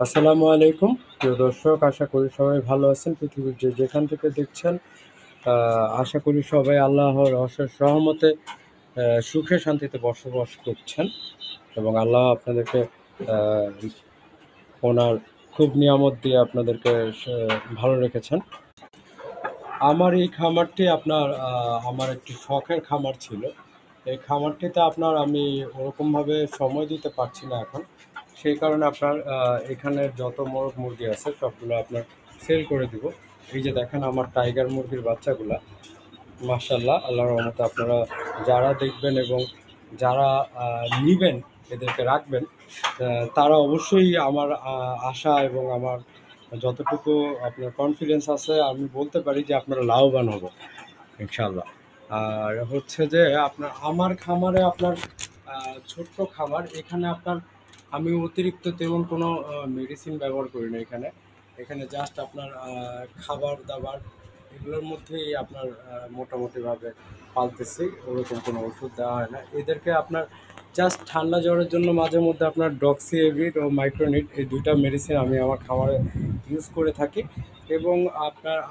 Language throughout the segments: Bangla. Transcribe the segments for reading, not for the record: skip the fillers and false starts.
আসসালামু আলাইকুম প্রিয় দর্শক, আশা করি সবাই ভালো আছেন। পৃথিবীর যে যেখান থেকে দেখছেন, আশা করি সবাই আল্লাহর অশেষ রহমতে সুখে শান্তিতে বসবাস করছেন এবং আল্লাহ আপনাদেরকে আহ, ওনার খুব নিয়ামত দিয়ে আপনাদেরকে ভালো রেখেছেন। আমার এই খামারটি আমার একটি শখের খামার ছিল। এই খামারটিতে আমি ওরকমভাবে সময় দিতে পারছি না এখন। সেই কারণে এখানের যত মোরগ মুরগি আছে সবগুলো আপনার সেল করে দিব। এই যে দেখেন আমার টাইগার মুরগির বাচ্চাগুলা, মাশাল্লাহ, আল্লাহর রহমতে আপনারা যারা দেখবেন এবং যারা নিবেন, এদেরকে রাখবেন, তারা অবশ্যই আমার আশা এবং আমার যতটুকু আপনার কনফিডেন্স আছে, আমি বলতে পারি যে আপনারা লাভবান হব ইনশাল্লাহ। আর হচ্ছে যে আমার খামারে ছোট্ট খামার, এখানে আমি অতিরিক্ত তেমন কোনো মেডিসিন ব্যবহার করি না। এখানে এখানে জাস্ট খাবার দাবার এগুলোর মধ্যেই মোটামুটিভাবে পালতেছি। ওরকম কোনো ওষুধ দেওয়া হয় না এদেরকে। জাস্ট ঠান্ডা জ্বরের জন্য মাঝে মধ্যে ডক্সি এভিড ও মাইক্রোনিট, এই দুইটা মেডিসিন আমি আমার খামারে ইউজ করে থাকি। এবং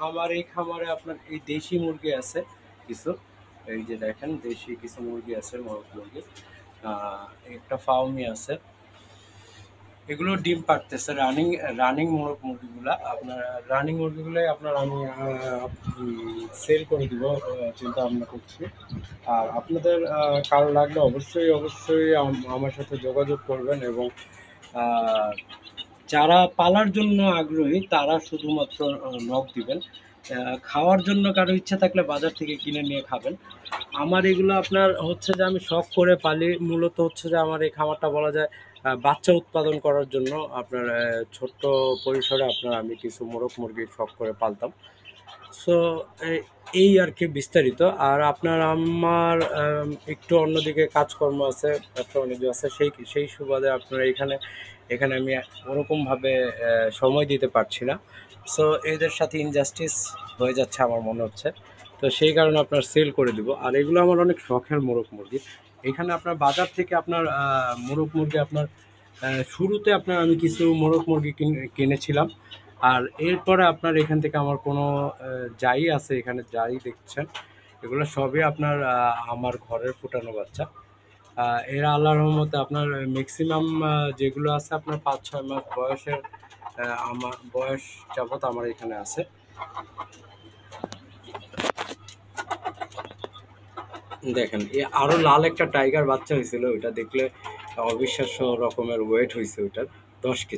আমার এই খামারে এই দেশি মুরগি আছে কিছু। এই যে দেখেন, দেশি কিছু মুরগি আছে, মোরগ মুরগি। একটা ফার্মি আছে, এগুলো ডিম পাড়তেছে। রানিং রানিং মোরগ মুরগিগুলা রানিং মুরগিগুলাই আমি সেল করে দিব চিন্তা ভাবনা করছি। আর আপনাদের কারো লাগলে অবশ্যই অবশ্যই আমার সাথে যোগাযোগ করবেন। এবং আহ, যারা পালার জন্য আগ্রহী তারা শুধুমাত্র নক দিবেন। খাওয়ার জন্য কারো ইচ্ছা থাকলে বাজার থেকে কিনে নিয়ে খাবেন। আমার এগুলো হচ্ছে যে আমি শখ করে পালি। মূলত হচ্ছে যে আমার এই খামারটা বলা যায় বাচ্চা উৎপাদন করার জন্য। ছোট্ট পরিসরে আমি কিছু মোরগ মুরগির শখ করে পালতাম। সো এই আর কি বিস্তারিত। আর একটু অন্যদিকে কাজকর্ম আছে, ব্যবসা বাণিজ্য আছে, সেই সেই সুবাদে এখানে এখানে আমি ওরকমভাবে সময় দিতে পারছি না। সো এদের সাথে ইনজাস্টিস হয়ে যাচ্ছে আমার মনে হচ্ছে। তো সেই কারণে সেল করে দিব। আর এগুলো আমার অনেক শখের মোরগ মুরগি। এখানে বাজার থেকে মোরগ মুরগি শুরুতে আমি কিছু মোরগ মুরগি কিনেছিলাম। আর এরপরে এখান থেকে আমার কোনো যাই আছে, এখানে যাই দেখছেন, এগুলো সবই আমার ঘরের ফুটানো বাচ্চা। এরা আল্লাহর রহমতে ম্যাক্সিমাম যেগুলো আছে 5-6 মাস বয়সের, আমার বয়স যাবত আমার এখানে আছে। দেখেন, আরো লাল একটা টাইগার বাচ্চা হয়েছিল, ওইটা দেখলে অবিশ্বাস্য রকমের ওয়েট হয়েছে ওইটার, 10 কেজি।